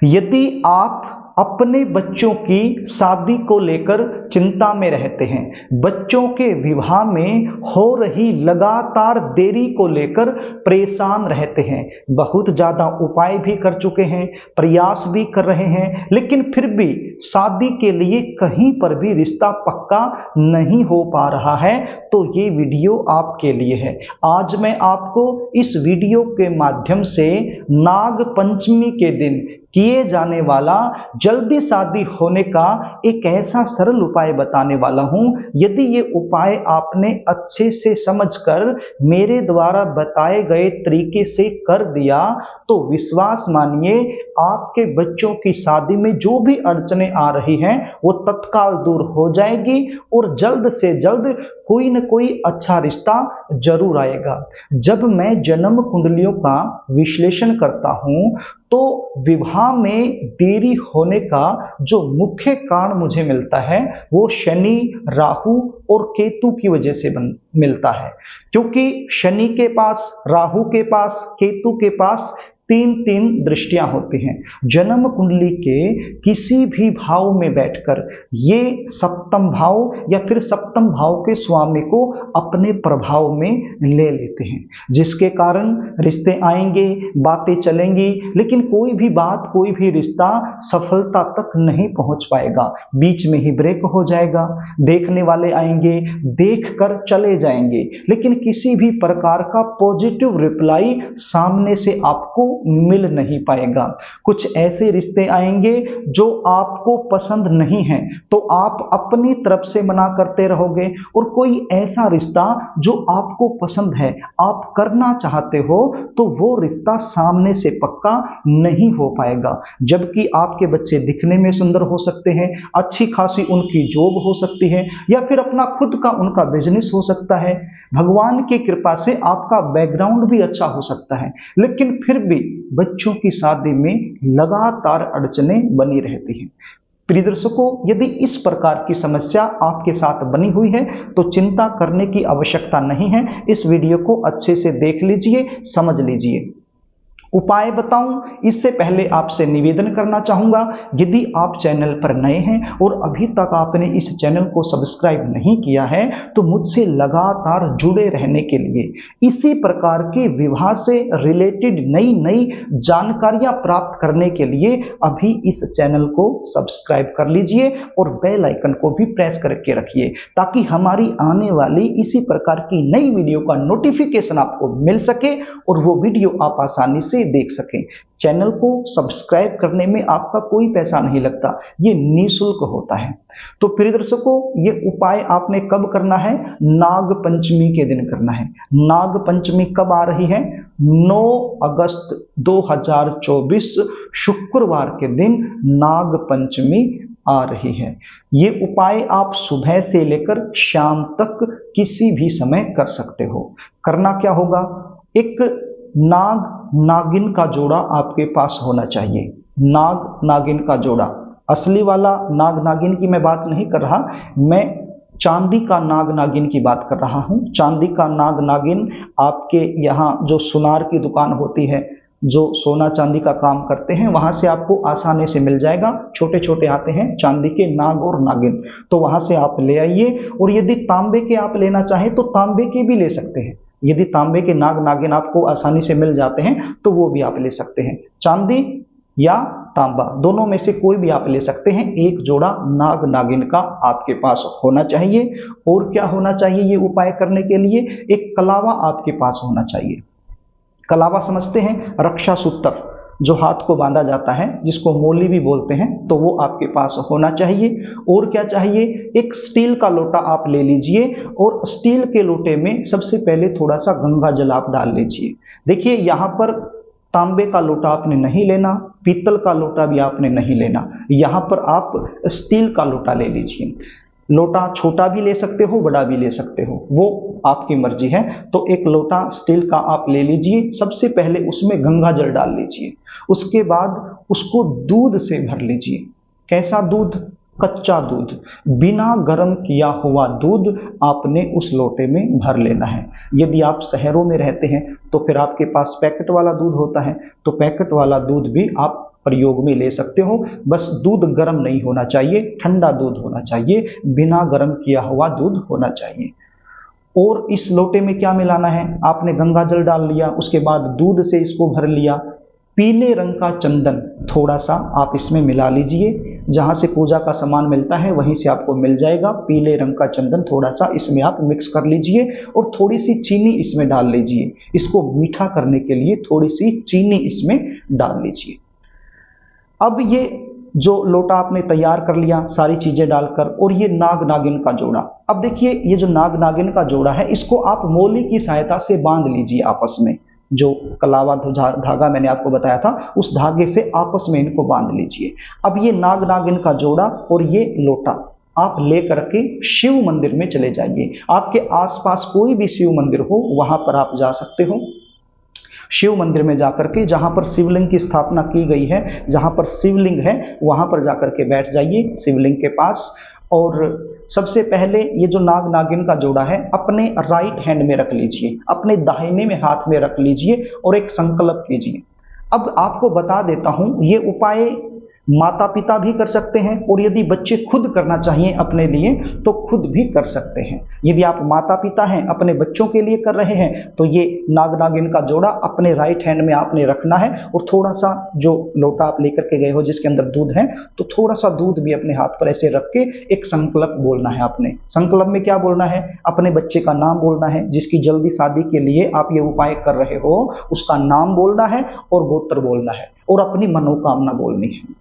यदि आप अपने बच्चों की शादी को लेकर चिंता में रहते हैं, बच्चों के विवाह में हो रही लगातार देरी को लेकर परेशान रहते हैं, बहुत ज़्यादा उपाय भी कर चुके हैं, प्रयास भी कर रहे हैं, लेकिन फिर भी शादी के लिए कहीं पर भी रिश्ता पक्का नहीं हो पा रहा है, तो ये वीडियो आपके लिए है। आज मैं आपको इस वीडियो के माध्यम से नाग पंचमी के दिन किए जाने वाला जल्दी शादी होने का एक ऐसा सरल उपाय बताने वाला हूं। यदि ये उपाय आपने अच्छे से समझकर मेरे द्वारा बताए गए तरीके से कर दिया तो विश्वास मानिए आपके बच्चों की शादी में जो भी अड़चनें आ रही हैं वो तत्काल दूर हो जाएगी और जल्द से जल्द कोई न कोई अच्छा रिश्ता जरूर आएगा। जब मैं जन्म कुंडलियों का विश्लेषण करता हूं तो विवाह में देरी होने का जो मुख्य कारण मुझे मिलता है वो शनि, राहु और केतु की वजह से मिलता है, क्योंकि शनि के पास, राहु के पास, केतु के पास तीन तीन दृष्टियां होती हैं। जन्म कुंडली के किसी भी भाव में बैठकर ये सप्तम भाव या फिर सप्तम भाव के स्वामी को अपने प्रभाव में ले लेते हैं, जिसके कारण रिश्ते आएंगे, बातें चलेंगी, लेकिन कोई भी बात, कोई भी रिश्ता सफलता तक नहीं पहुंच पाएगा, बीच में ही ब्रेक हो जाएगा। देखने वाले आएंगे, देख कर चले जाएंगे, लेकिन किसी भी प्रकार का पॉजिटिव रिप्लाई सामने से आपको मिल नहीं पाएगा। कुछ ऐसे रिश्ते आएंगे जो आपको पसंद नहीं है तो आप अपनी तरफ से मना करते रहोगे, और कोई ऐसा रिश्ता जो आपको पसंद है, आप करना चाहते हो, तो वो रिश्ता सामने से पक्का नहीं हो पाएगा। जबकि आपके बच्चे दिखने में सुंदर हो सकते हैं, अच्छी खासी उनकी जॉब हो सकती है, या फिर अपना खुद का उनका बिजनेस हो सकता है, भगवान की कृपा से आपका बैकग्राउंड भी अच्छा हो सकता है, लेकिन फिर भी बच्चों की शादी में लगातार अड़चनें बनी रहती हैं। प्रिय दर्शकों, यदि इस प्रकार की समस्या आपके साथ बनी हुई है तो चिंता करने की आवश्यकता नहीं है। इस वीडियो को अच्छे से देख लीजिए, समझ लीजिए। उपाय बताऊं इससे पहले आपसे निवेदन करना चाहूंगा, यदि आप चैनल पर नए हैं और अभी तक आपने इस चैनल को सब्सक्राइब नहीं किया है तो मुझसे लगातार जुड़े रहने के लिए, इसी प्रकार के विवाह से रिलेटेड नई नई जानकारियां प्राप्त करने के लिए अभी इस चैनल को सब्सक्राइब कर लीजिए और बेल आइकन को भी प्रेस करके रखिए, ताकि हमारी आने वाली इसी प्रकार की नई वीडियो का नोटिफिकेशन आपको मिल सके और वो वीडियो आप आसानी से देख सकें। चैनल को सब्सक्राइब करने में आपका कोई पैसा नहीं लगता, ये निःशुल्क होता है। तो प्रिय दर्शकों, ये उपाय आपने कब करना है? नाग पंचमी के दिन करना है। नाग पंचमी कब आ रही है? 9 अगस्त 2024 शुक्रवार के दिन नाग पंचमी आ रही है। ये उपाय आप सुबह से लेकर शाम तक किसी भी समय कर सकते हो। करना क्या होगा? एक नाग नागिन का जोड़ा आपके पास होना चाहिए। नाग नागिन का जोड़ा, असली वाला नाग नागिन की मैं बात नहीं कर रहा, मैं चांदी का नाग नागिन की बात कर रहा हूं। चांदी का नाग नागिन आपके यहाँ जो सुनार की दुकान होती है, जो सोना चांदी का काम करते हैं, वहां से आपको आसानी से मिल जाएगा। छोटे छोटे आते हैं चांदी के नाग और नागिन, तो वहां से आप ले आइए। और यदि तांबे के आप लेना चाहें तो तांबे के भी ले सकते हैं। यदि तांबे के नाग नागिन आपको आसानी से मिल जाते हैं तो वो भी आप ले सकते हैं। चांदी या तांबा, दोनों में से कोई भी आप ले सकते हैं। एक जोड़ा नाग नागिन का आपके पास होना चाहिए। और क्या होना चाहिए ये उपाय करने के लिए? एक कलावा आपके पास होना चाहिए। कलावा समझते हैं? रक्षा सूत्र जो हाथ को बांधा जाता है, जिसको मोली भी बोलते हैं, तो वो आपके पास होना चाहिए। और क्या चाहिए? एक स्टील का लोटा आप ले लीजिए और स्टील के लोटे में सबसे पहले थोड़ा सा गंगा जल आप डाल लीजिए। देखिए, यहाँ पर तांबे का लोटा आपने नहीं लेना, पीतल का लोटा भी आपने नहीं लेना, यहाँ पर आप स्टील का लोटा ले लीजिए। लोटा छोटा भी ले सकते हो, बड़ा भी ले सकते हो, वो आपकी मर्जी है। तो एक लोटा स्टील का आप ले लीजिए। सबसे पहले उसमें गंगा जल डाल लीजिए, उसके बाद उसको दूध से भर लीजिए। कैसा दूध? कच्चा दूध, बिना गर्म किया हुआ दूध आपने उस लोटे में भर लेना है। यदि आप शहरों में रहते हैं तो फिर आपके पास पैकेट वाला दूध होता है, तो पैकेट वाला दूध भी आप प्रयोग में ले सकते हो। बस दूध गर्म नहीं होना चाहिए, ठंडा दूध होना चाहिए, बिना गर्म किया हुआ दूध होना चाहिए। और इस लोटे में क्या मिलाना है, आपने गंगा जल डाल लिया, उसके बाद दूध से इसको भर लिया। पीले रंग का चंदन थोड़ा सा आप इसमें मिला लीजिए, जहां से पूजा का सामान मिलता है वहीं से आपको मिल जाएगा। पीले रंग का चंदन थोड़ा सा इसमें आप मिक्स कर लीजिए और थोड़ी सी चीनी इसमें डाल लीजिए। इसको मीठा करने के लिए थोड़ी सी चीनी इसमें डाल लीजिए। अब ये जो लोटा आपने तैयार कर लिया सारी चीजें डालकर, और ये नाग नागिन का जोड़ा। अब देखिए ये जो नाग नागिन का जोड़ा है इसको आप मोली की सहायता से बांध लीजिए आपस में। जो कलावा धागा मैंने आपको बताया था उस धागे से आपस में इनको बांध लीजिए। अब ये नाग नागिन का जोड़ा और ये लोटा आप लेकर के शिव मंदिर में चले जाइए। आपके आसपास कोई भी शिव मंदिर हो वहां पर आप जा सकते हो। शिव मंदिर में जाकर के जहां पर शिवलिंग की स्थापना की गई है, जहां पर शिवलिंग है वहां पर जाकर के बैठ जाइए शिवलिंग के पास। और सबसे पहले ये जो नाग नागिन का जोड़ा है अपने राइट हैंड में रख लीजिए, अपने दाहिने में हाथ में रख लीजिए और एक संकल्प कीजिए। अब आपको बता देता हूं ये उपाय माता पिता भी कर सकते हैं, और यदि बच्चे खुद करना चाहिए अपने लिए तो खुद भी कर सकते हैं। यदि आप माता पिता हैं अपने बच्चों के लिए कर रहे हैं तो ये नाग नागिन का जोड़ा अपने राइट हैंड में आपने रखना है, और थोड़ा सा जो लोटा आप लेकर के गए हो जिसके अंदर दूध है तो थोड़ा सा दूध भी अपने हाथ पर ऐसे रख के एक संकल्प बोलना है। आपने संकल्प में क्या बोलना है, अपने बच्चे का नाम बोलना है, जिसकी जल्दी शादी के लिए आप ये उपाय कर रहे हो उसका नाम बोलना है और गोत्र बोलना है, और अपनी मनोकामना बोलनी है।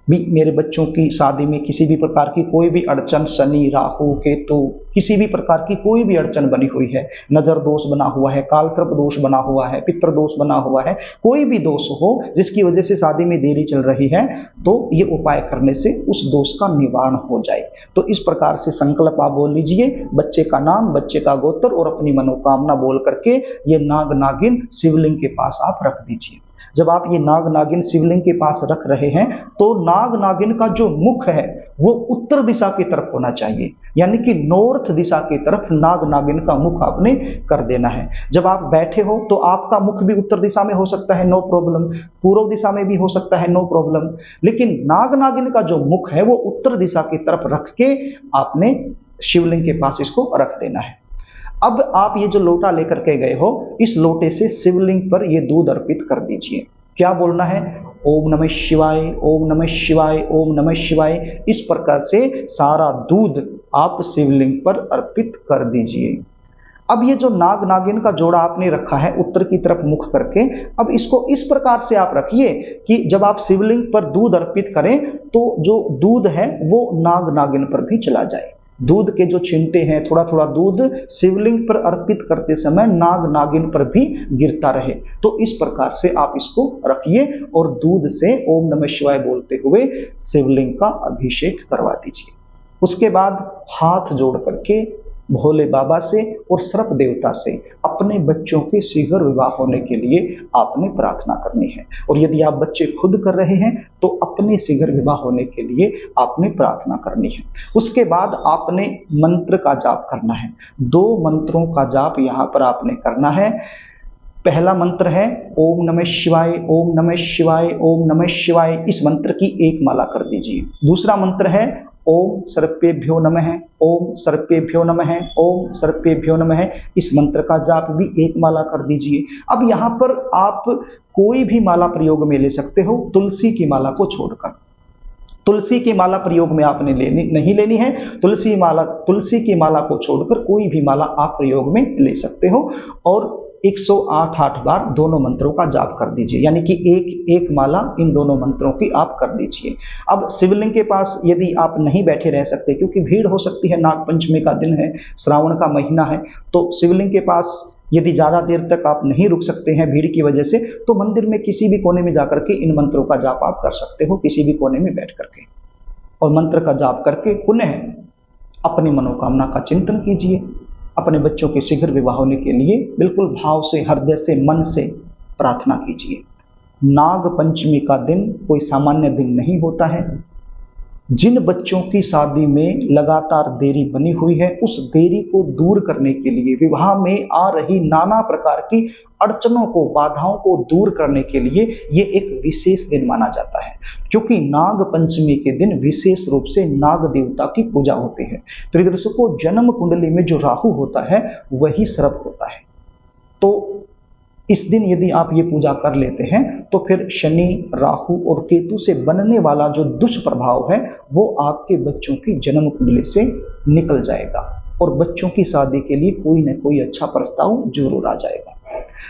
भी मेरे बच्चों की शादी में किसी भी प्रकार की कोई भी अड़चन, शनि राहु केतु किसी भी प्रकार की कोई भी अड़चन बनी हुई है, नजर दोष बना हुआ है, काल सर्प दोष बना हुआ है, पितृ दोष बना हुआ है, कोई भी दोष हो जिसकी वजह से शादी में देरी चल रही है, तो ये उपाय करने से उस दोष का निवारण हो जाए। तो इस प्रकार से संकल्प आप बोल लीजिए, बच्चे का नाम, बच्चे का गोत्र और अपनी मनोकामना बोल करके ये नाग नागिन शिवलिंग के पास आप रख दीजिए। जब आप ये नाग नागिन शिवलिंग के पास रख रहे हैं तो नाग नागिन का जो मुख है वो उत्तर दिशा की तरफ होना चाहिए, यानी कि नॉर्थ दिशा की तरफ नाग नागिन का मुख आपने कर देना है। जब आप बैठे हो तो आपका मुख भी उत्तर दिशा में हो सकता है, नो प्रॉब्लम, पूर्व दिशा में भी हो सकता है, नो प्रॉब्लम, लेकिन नाग नागिन का जो मुख है वो उत्तर दिशा की तरफ रख के आपने शिवलिंग के पास इसको रख देना है। अब आप ये जो लोटा लेकर के गए हो इस लोटे से शिवलिंग पर ये दूध अर्पित कर दीजिए। क्या बोलना है, ओम नमः शिवाय, ओम नमः शिवाय, ओम नमः शिवाय। इस प्रकार से सारा दूध आप शिवलिंग पर अर्पित कर दीजिए। अब ये जो नाग नागिन का जोड़ा आपने रखा है उत्तर की तरफ मुख करके, अब इसको इस प्रकार से आप रखिए कि जब आप शिवलिंग पर दूध अर्पित करें तो जो दूध है वो नाग नागिन पर भी चला जाए। दूध के जो छिंटे हैं, थोड़ा थोड़ा दूध शिवलिंग पर अर्पित करते समय नाग नागिन पर भी गिरता रहे। तो इस प्रकार से आप इसको रखिए और दूध से ओम नमः शिवाय बोलते हुए शिवलिंग का अभिषेक करवा दीजिए। उसके बाद हाथ जोड़ करके भोले बाबा से और सर्प देवता से अपने बच्चों के शीघ्र विवाह होने के लिए आपने प्रार्थना करनी है। और यदि आप बच्चे खुद कर रहे हैं तो अपने शीघ्र विवाह होने के लिए आपने प्रार्थना करनी है। उसके बाद आपने मंत्र का जाप करना है। 2 मंत्रों का जाप यहाँ पर आपने करना है। पहला मंत्र है ओम नमः शिवाय, ओम नमः शिवाय, ओम नमः शिवाय। इस मंत्र की 1 माला कर दीजिए। दूसरा मंत्र है ओम सर्पेभ्यो नमः, ओम सर्पेभ्यो नमः, ओम सर्पेभ्यो नमः। इस मंत्र का जाप भी 1 माला कर दीजिए। अब यहाँ पर आप कोई भी माला प्रयोग में ले सकते हो, तुलसी की माला को छोड़कर। तुलसी की माला प्रयोग में आपने नहीं लेनी है। तुलसी की माला को छोड़कर कोई भी माला आप प्रयोग में ले सकते हो। और 108 बार दोनों मंत्रों का जाप कर दीजिए, यानी कि एक माला इन दोनों मंत्रों की आप कर दीजिए। अब शिवलिंग के पास यदि आप नहीं बैठे रह सकते क्योंकि भीड़ हो सकती है, नागपंचमी का दिन है, श्रावण का महीना है, तो शिवलिंग के पास यदि ज़्यादा देर तक आप नहीं रुक सकते हैं भीड़ की वजह से, तो मंदिर में किसी भी कोने में जाकर के इन मंत्रों का जाप आप कर सकते हो, किसी भी कोने में बैठ करके। और मंत्र का जाप करके पुनः अपनी मनोकामना का चिंतन कीजिए। अपने बच्चों के शीघ्र विवाह होने के लिए बिल्कुल भाव से, हृदय से, मन से प्रार्थना कीजिए। नाग पंचमी का दिन कोई सामान्य दिन नहीं होता है। जिन बच्चों की शादी में लगातार देरी बनी हुई है, उस देरी को दूर करने के लिए, विवाह में आ रही नाना प्रकार की अड़चनों को, बाधाओं को दूर करने के लिए ये एक विशेष दिन माना जाता है, क्योंकि नाग पंचमी के दिन विशेष रूप से नाग देवता की पूजा होती है। प्रिय दर्शकों, जन्म कुंडली में जो राहु होता है वही सर्प होता है। तो इस दिन यदि आप ये पूजा कर लेते हैं तो फिर शनि, राहु और केतु से बनने वाला जो दुष्प्रभाव है वो आपके बच्चों की जन्म कुंडली से निकल जाएगा और बच्चों की शादी के लिए कोई न कोई अच्छा प्रस्ताव जरूर आ जाएगा।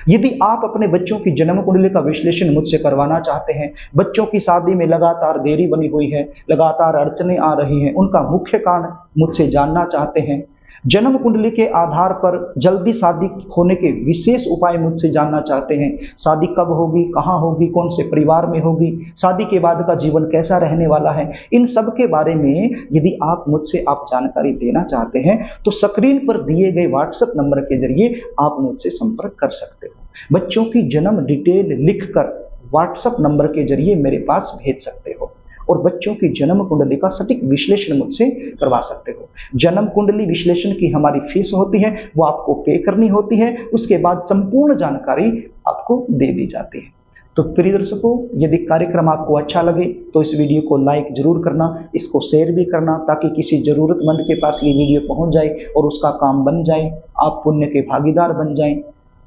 यदि आप अपने बच्चों की जन्म कुंडली का विश्लेषण मुझसे करवाना चाहते हैं, बच्चों की शादी में लगातार देरी बनी हुई है, लगातार अड़चने आ रही हैं, उनका मुख्य कारण मुझसे जानना चाहते हैं, जन्म कुंडली के आधार पर जल्दी शादी होने के विशेष उपाय मुझसे जानना चाहते हैं, शादी कब होगी, कहाँ होगी, कौन से परिवार में होगी, शादी के बाद का जीवन कैसा रहने वाला है, इन सब के बारे में यदि आप मुझसे जानकारी देना चाहते हैं तो स्क्रीन पर दिए गए व्हाट्सएप नंबर के जरिए आप मुझसे संपर्क कर सकते हो। बच्चों की जन्म डिटेल लिखकर व्हाट्सएप नंबर के जरिए मेरे पास भेज सकते हो और बच्चों की जन्म कुंडली का सटीक विश्लेषण मुझसे करवा सकते हो। जन्म कुंडली विश्लेषण की हमारी फीस होती है, वो आपको पे करनी होती है, उसके बाद संपूर्ण जानकारी आपको दे दी जाती है। तो प्रिय दर्शकों, यदि कार्यक्रम आपको अच्छा लगे तो इस वीडियो को लाइक जरूर करना, इसको शेयर भी करना ताकि किसी जरूरतमंद के पास ये वीडियो पहुंच जाए और उसका काम बन जाए, आप पुण्य के भागीदार बन जाएं।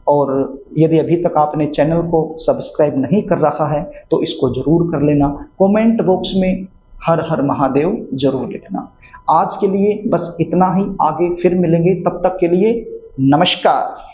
और यदि अभी तक आपने चैनल को सब्सक्राइब नहीं कर रखा है तो इसको जरूर कर लेना। कमेंट बॉक्स में हर हर महादेव जरूर लिखना। आज के लिए बस इतना ही, आगे फिर मिलेंगे, तब तक के लिए नमस्कार।